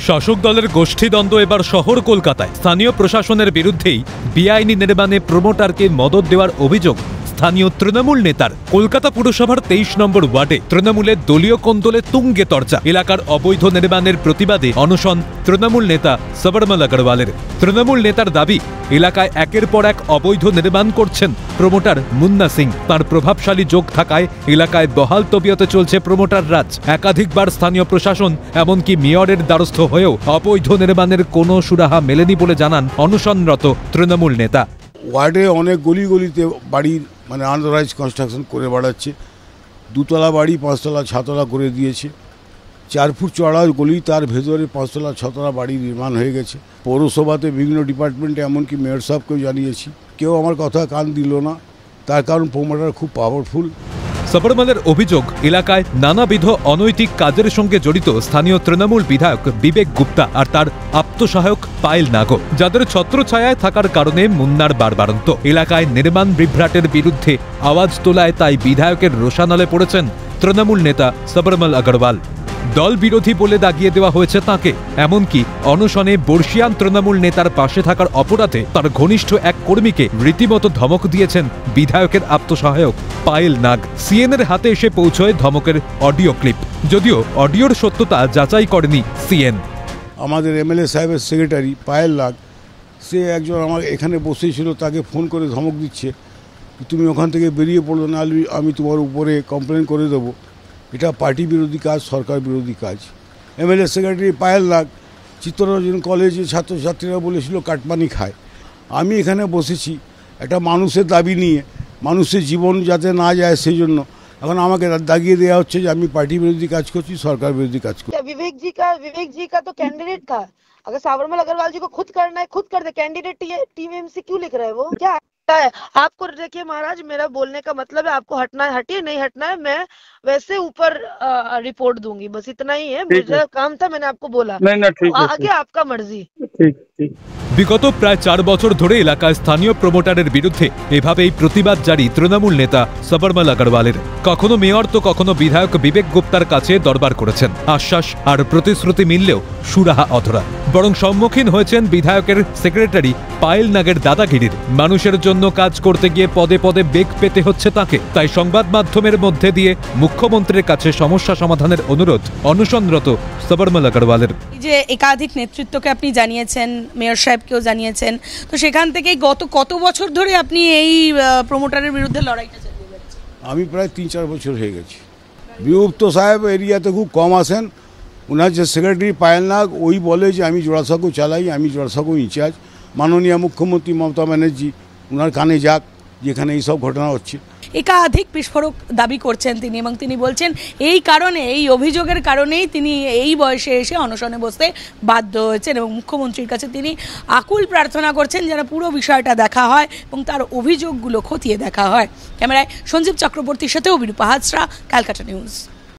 শাসক দলের গোষ্ঠীদ্বন্দ্ব এবার শহর কলকাতায়। স্থানীয় প্রশাসনের বিরুদ্ধেই বেআইনি নির্মাণে প্রমোটারকে মদত দেওয়ার অভিযোগ স্থানীয় তৃণমূল নেতার। কলকাতা পুরসভার 23 নম্বর ওয়ার্ডে তৃণমূলের দলীয় কোন্দলে তুঙ্গে চর্চা। এলাকার অবৈধ নির্মাণের প্রতিবাদে অনশন তৃণমূল নেতা সবরমল আগরওয়ালের। তৃণমূল নেতার দাবি, এলাকায় একের পর এক অবৈধ নির্মাণ করছেন প্রমোটার মুন্না সিং। তার প্রভাবশালী যোগ থাকায় এলাকায় বহাল তবিয়তে চলছে প্রমোটার রাজ। একাধিকবার স্থানীয় প্রশাসন এমনকি মেয়রের দ্বারস্থ হয়েও অবৈধ নির্মাণের কোনো সুরাহা মেলেনি বলে জানান অনশনরত তৃণমূল নেতা। ওয়ার্ডে অনেক গলিতে বাড়ির আনঅথরাইজড কনস্ট্রাকশন করে বাড়াচ্ছে। 2 তলা বাড়ি 5 তলা 6 তলা করে দিয়েছে। 4 ফুট চড়া গলি, তার ভেতরে 5 তলা 6 তলা বাড়ি নির্মাণ হয়ে গেছে। পৌরসভাতে বিভিন্ন ডিপার্টমেন্টে এমনকি মেয়র সাহেবকেও জানিয়েছি, কেউ আমার কথা কান দিল না। তার কারণ প্রমোটার খুব পাওয়ারফুল। সবরমলের অভিযোগ, এলাকায় নানাবিধ অনৈতিক কাজের সঙ্গে জড়িত স্থানীয় তৃণমূল বিধায়ক বিবেক গুপ্তা আর তার আপ্তসহায়ক পায়েল নাগো, যাদের ছত্রছায়ায় থাকার কারণে মুন্নার বাড়বাড়ন্ত। এলাকায় নির্মাণ বিভ্রাটের বিরুদ্ধে আওয়াজ তোলায় তাই বিধায়কের রোষানলে পড়েছেন তৃণমূল নেতা সবরমল আগরওয়াল। দল বিরোধী বলে দাগিয়ে দেওয়া হয়েছে তাকে। এমনকি অনশনে বর্ষিয়ান তৃণমূল নেতার পাশে থাকার অপরাধে তার ঘনিষ্ঠ এক কর্মীকে রীতিমতো ধমক দিয়েছেন বিধায়কের আপ্তসহায়ক পায়েল নাগ। সিএনের হাতে এসে পৌঁছয় ধমকের অডিও ক্লিপ, যদিও অডিওর সত্যতা যাচাই করেনি সিএন। আমাদের এমএলএ সাহেবের সেক্রেটারি পায়েল নাগ, সে একজন আমার এখানে বসেছিল, তাকে ফোন করে ধমক দিচ্ছে, তুমি ওখান থেকে বেরিয়ে পড়লো না, আমি তোমার উপরে কমপ্লেন করে দেবো। এটা পার্টি বিরোধী কাজ, সরকার বিরোধী কাজ। এমএলএ সেক্রেটারি পায়েল নাগ চিত্তরঞ্জন কলেজে ছাত্রছাত্রীরা বলেছিল কাটমানি খায়। আমি এখানে বসেছি একটা মানুষের দাবি নিয়ে, মানুষের জীবন যাতে না যায় সেই জন্য। এখন আমাকে দাগিয়ে দেওয়া হচ্ছে যে আমি পার্টি বিরোধী কাজ করছি, সরকার বিরোধী কাজ করছি। विवेक जी का तो कैंडिडेट था। अगर साबरमल अग्रवाल जी को खुद करना है, खुद कर दे। कैंडिडेट टीएमसी क्यों लिख रहे हैं? वो क्या है? आपको देखिए महाराज, मेरा बोलने का मतलब है आपको हटना है हटिए, नहीं हटना है मैं वैसे ऊपर रिपोर्ट दूंगी, बस इतना ही है। मेरा काम था, मैंने आपको बोला। आगे आपका मर्जी। বিগত প্রায় 4 বছর ধরে এলাকায় স্থানীয় প্রমোটারের বিরুদ্ধে এভাবেই প্রতিবাদ জারি তৃণমূল নেতা সবরমল আগরওয়ালের। কখনো মেয়র তো কখনো বিধায়ক বিবেক গুপ্তার কাছে দরবার করেছেন। আশ্বাস আর প্রতিশ্রুতি মিললেও সুরাহা অধরা। বরং সম্মুখীন হয়েছেন বিধায়কের সেক্রেটারি পায়েল নাগের দাদাগিরির। মানুষের জন্য কাজ করতে গিয়ে পদে পদে বেগ পেতে হচ্ছে তাকে। তাই সংবাদ মাধ্যমের মধ্যে দিয়ে মুখ্যমন্ত্রীর কাছে সমস্যা সমাধানের অনুরোধ অনশনরত সবরমল আগরওয়ালের। যে একাধিক নেতৃত্বকে আপনি জানিয়েছেন, মেয়র সাহেবকেও জানিয়েছেন, তো সেখান থেকেই গত কত বছর ধরে আপনি এই প্রমোটারের বিরুদ্ধে লড়াইটা চালিয়ে যাচ্ছেন? আমি প্রায় 3-4 বছর হয়ে গেছি। বিভক্ত সাহেব এরিয়াতে খুব কম আসেন। ওনার যে সেক্রেটারি পায়েল নাগ, ওই বলে যে আমি জোড়াসাঁকো চালাই, আমি জোড়াসাঁকো ইনচার্জ। মাননীয় মুখ্যমন্ত্রী মমতা ব্যানার্জি ওনার কানে যাক যেখানে এইসব ঘটনা হচ্ছে। একাধিক বিস্ফোরক দাবি করছেন তিনি, এবং তিনি বলছেন এই কারণে, এই অভিযোগের কারণেই তিনি এই বয়সে এসে অনশনে বসতে বাধ্য হয়েছেন, এবং মুখ্যমন্ত্রীর কাছে তিনি আকুল প্রার্থনা করছেন যেন পুরো বিষয়টা দেখা হয় এবং তার অভিযোগগুলো খতিয়ে দেখা হয়। ক্যামেরায় সঞ্জীব চক্রবর্তীর সাথে অভিরূপা হাজরা, ক্যালকাটা নিউজ।